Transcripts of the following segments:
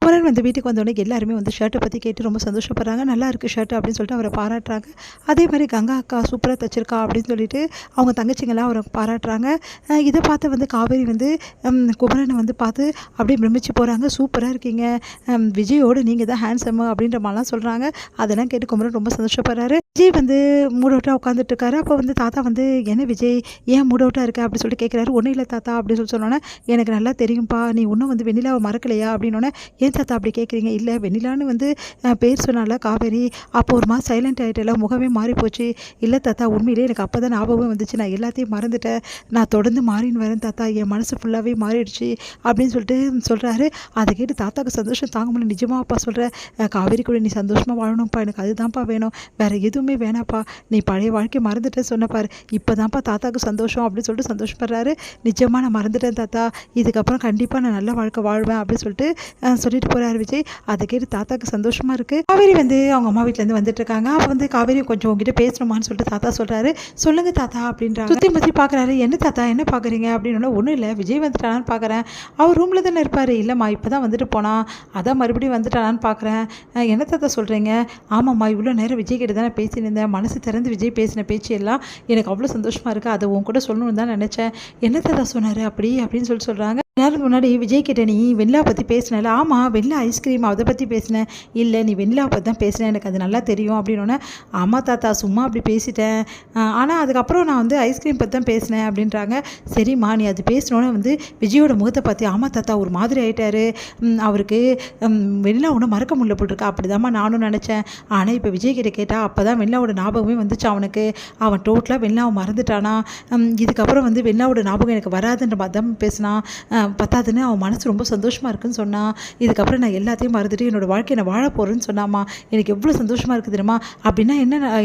குமரன் வந்து வீட்டுக்கு வந்தோடனே எல்லாருமே வந்து ஷர்ட்டை பற்றி கேட்டு ரொம்ப சந்தோஷப்படுறாங்க. நல்லா இருக்குது ஷர்ட் அப்படின்னு சொல்லிட்டு அவரை பாராட்டுறாங்க. அதே மாதிரி கங்கா அக்கா சூப்பராக தச்சிருக்கா அப்படின்னு சொல்லிட்டு அவங்க தங்கச்சிங்கெல்லாம் அவரை பாராட்டுறாங்க. இதை பார்த்து வந்து காவேரி வந்து குமரனை வந்து பார்த்து அப்படியே பிரமிச்சு போகிறாங்க. சூப்பராக இருக்கீங்க, விஜயோடு நீங்கள் தான் ஹேண்ட்ஸம் அப்படின்ற மாதிரிலாம் சொல்கிறாங்க. அதெல்லாம் கேட்டு குமரன் ரொம்ப சந்தோஷப்படுறாரு. விஜய் வந்து மூட் அவுட்டாக உட்காந்துட்டு இருக்காரு. அப்போ வந்து தாத்தா வந்து என்ன விஜய் ஏன் மூட் அவுட்டாக இருக்க அப்படின்னு சொல்லிட்டு கேட்குறாரு. ஒன்றும் இல்லை தாத்தா அப்படின்னு சொல்லி சொன்னோன்னே, எனக்கு நல்லா தெரியும்ப்பா நீ இன்னும் வந்து வெண்ணிலாவை மறக்கலையா அப்படின்னோடனே, ஏன் தாத்தா அப்படி கேட்குறீங்க? இல்லை வெண்ணிலான்னு வந்து பேர் சொன்னால காவேரி, அப்போ ஒரு மாதிரி சைலண்ட் ஆகிட்டல, முகமே மாறி போச்சு. இல்லை தாத்தா உண்மையிலே எனக்கு அப்போ தான் ஞாபகம் வந்துச்சு, நான் எல்லாத்தையும் மறந்துட்டேன், நான் தொடர்ந்து மாறின்னு வரேன் தாத்தா, என் மனசு ஃபுல்லாகவே மாறிடுச்சு அப்படின்னு சொல்லிட்டு சொல்கிறாரு. அதை கேட்டு தாத்தாவுக்கு சந்தோஷம் தாங்க முடியல. நிஜமாப்பா சொல்கிறேன், காவேரி கூட நீ சந்தோஷமாக வாழணும்ப்பா, எனக்கு அதுதான்ப்பா வேணும், வேறு எதுவுமே வேணாப்பா, நீ பழைய வாழ்க்கை மறந்துட்டேன்னு சொன்னப்பார், இப்போ தான்ப்பா தாத்தாவுக்கு சந்தோஷம் அப்படின்னு சொல்லிட்டு சந்தோஷப்படுறாரு. நிஜமாக நான் மறந்துட்டேன் தாத்தா, இதுக்கப்புறம் கண்டிப்பாக நான் நல்ல வாழ்க்கை வாழ்வேன் அப்படின்னு சொல்லிட்டு சொல்லிட்டு போகிறாரு விஜய். அதை கேட்டு தாத்தாக்கு சந்தோஷமாக இருக்குது. காவேரி வந்து அவங்க அம்மா வீட்டிலேருந்து வந்துட்டு இருக்காங்க. அப்போ வந்து காவேரி கொஞ்சம் உங்ககிட்ட பேசணுமான்னு சொல்லிட்டு தாத்தா சொல்கிறாரு. சொல்லுங்கள் தாத்தா அப்படின்றாங்க. சுற்றி முற்றி பார்க்குறாரு. என்ன தாத்தா என்ன பார்க்குறீங்க அப்படின்னு. ஒன்றும் இல்லை, விஜய் வந்துட்டானான்னு பார்க்குறேன், அவர் ரூமில் தானே இருப்பார். இல்லைம்மா இப்போ தான் வந்துட்டு போனான், அதான் மறுபடியும் வந்துட்டானான்னு பார்க்குறேன். என்ன தாத்தா சொல்கிறீங்க? ஆமாம்மா, இவ்வளோ நேரம் விஜய் கிட்ட தானே பேசினிருந்தேன், மனசு திறந்து விஜய் பேசின பேச்சு எல்லாம் எனக்கு அவ்வளோ சந்தோஷமாக இருக்குது, அதை உன் கூட சொல்லணும்னு தான் நினச்சேன். என்ன தாத்தா சொன்னார் அப்படின்னு சொல்கிறாங்க. நேரம் முன்னாடி விஜய் கிட்ட நீ வெண்ணிலா பற்றி பேசினல? ஆமாம், வெண்ணிலா ஐஸ்கிரீம் அதை பற்றி பேசினேன். இல்லை நீ வெண்ணிலா பற்றி தான் பேசினேன், எனக்கு அது நல்லா தெரியும் அப்படின்னோடனே, ஆமாம் தாத்தா சும்மா அப்படி பேசிட்டேன், ஆனால் அதுக்கப்புறம் நான் வந்து ஐஸ்கிரீம் பற்றி தான் பேசினேன் அப்படின்றாங்க. சரிம்மா நீ அது பேசினோன்னே வந்து விஜயோட முகத்தை பார்த்து, ஆமாம் தாத்தா ஒரு மாதிரி ஆகிட்டாரு, அவருக்கு வெண்ணிலா ஒன்றும் மறக்க முடியல போட்டிருக்கா, அப்படி தான்மா நானும் நினச்சேன். ஆனால் இப்போ விஜய் கிட்ட கேட்டால் அப்போ தான் வெண்ணிலாவோட ஞாபகமே வந்துச்சு அவனுக்கு, அவன் டோட்டலாக வெண்ணிலாவை மறந்துட்டானா, இதுக்கப்புறம் வந்து வெண்ணிலாவோட ஞாபகம் எனக்கு வராதுன்ற மாதிரி தான் பேசினான், பத்தாதுன்னு அவன் மனசு ரொம்ப சந்தோஷமாக இருக்குன்னு சொன்னான், இதுக்கப்புறம் நான் எல்லாத்தையும் மறந்துட்டு என்னோடய வாழ்க்கையை நான் வாழ போகிறேன்னு சொன்னாமா, எனக்கு எவ்வளோ சந்தோஷமாக இருக்குது தெரியுமா. அப்படின்னா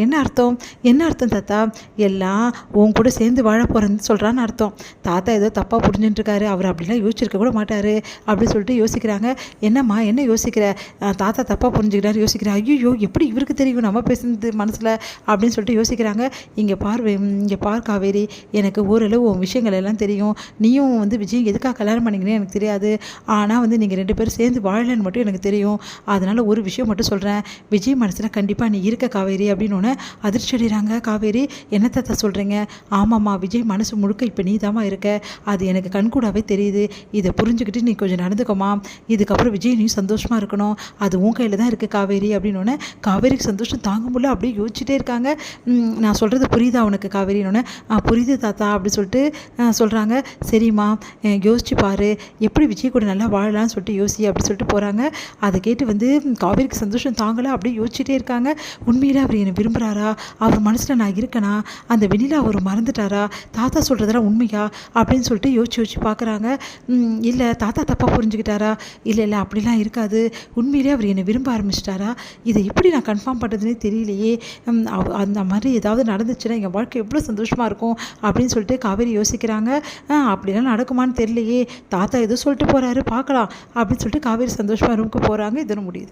என்ன அர்த்தம் தாத்தா? எல்லாம் உன் கூட சேர்ந்து வாழ போகிறேன்னு சொல்கிறான்னு அர்த்தம். தாத்தா ஏதோ தப்பாக புரிஞ்சுட்டுருக்காரு, அவர் அப்படிலாம் யோசிச்சிருக்க கூட மாட்டார் அப்படின்னு சொல்லிட்டு யோசிக்கிறாங்க. என்னம்மா என்ன யோசிக்கிற? தாத்தா தப்பாக புரிஞ்சுக்கிறாரு யோசிக்கிறேன். ஐயோ எப்படி இவருக்கு தெரியும் நம்ம பேசுனது மனசில் அப்படின்னு சொல்லிட்டு யோசிக்கிறாங்க. இங்கே பார் காவேரி, எனக்கு ஓரளவு உன் விஷயங்கள் எல்லாம் தெரியும், நீயும் வந்து விஜய் எதுக்காக கல்யாணம் பண்ணிங்கன்னு எனக்கு தெரியாது, ஆனால் வந்து நீங்கள் 2 பேரும் சேர்ந்து வாழலன்னு மட்டும் எனக்கு தெரியும். அதனால் ஒரு விஷயம் மட்டும் சொல்கிறேன், விஜய் மனசில் கண்டிப்பாக நீ இருக்க காவேரி அப்படின்னு அதிர்ச்சி அடைகிறாங்க. காவேரி என்ன தாத்தா சொல்கிறீங்க? ஆமாம்மா, விஜய் மனசு முழுக்க இப்போ நீ தாம்மா இருக்க, அது எனக்கு கண்கூடாவே தெரியுது, இதை புரிஞ்சுக்கிட்டு நீ கொஞ்சம் நடந்துக்கோமா, இதுக்கப்புறம் விஜய் நீ சந்தோஷமாக இருக்கணும், அது உன் கையில் தான் இருக்குது காவேரி அப்படின்னு. காவேரிக்கு சந்தோஷம் தாங்க முடியல, அப்படியே யோசிச்சுட்டே இருக்காங்க. நான் சொல்கிறது புரியுதா உனக்கு காவேரின்னு? புரியுது தாத்தா அப்படி சொல்லிட்டு சொல்கிறாங்க. சரிம்மா யோசிச்சு பாரு, எப்படி விஜய் கூட நல்லா வாழலாம்னு சொல்லிட்டு யோசி அப்படி சொல்லிட்டு போகிறாங்க. அதை கேட்டு வந்து காவேரிக்கு சந்தோஷம் தாங்கலை, அப்படியே யோசிச்சுட்டே இருக்காங்க. உண்மையிலே அவர் என்னை விரும்புகிறாரா, அவர் மனசில் நான் இருக்கேனா, அந்த வெண்ணிலா அவர் மறந்துட்டாரா, தாத்தா சொல்கிறதெல்லாம் உண்மையா அப்படின்னு சொல்லிட்டு யோசிச்சு பார்க்குறாங்க. இல்லை தாத்தா தப்பாக புரிஞ்சுக்கிட்டாரா, இல்லை அப்படிலாம் இருக்காது, உண்மையிலே அவர் என்னை விரும்ப ஆரம்பிச்சிட்டாரா, இதை எப்படி நான் கன்ஃபார்ம் பண்ணுறதுனே தெரியலையே, அந்த மாதிரி ஏதாவது நடந்துச்சுன்னா எங்கள் வாழ்க்கை எவ்வளோ சந்தோஷமாக இருக்கும் அப்படின்னு சொல்லிட்டு காவேரி யோசிக்கிறாங்க. அப்படிலாம் நடக்குமான்னு தெரியலையே, தாத்தா எதோ சொல்லிட்டு போகிறாரு பார்க்கலாம் அப்படின்னு சொல்லிட்டு காவேரி சந்தோஷமாக ரூமுக்கு போகிறாங்க. இதோட முடியுது.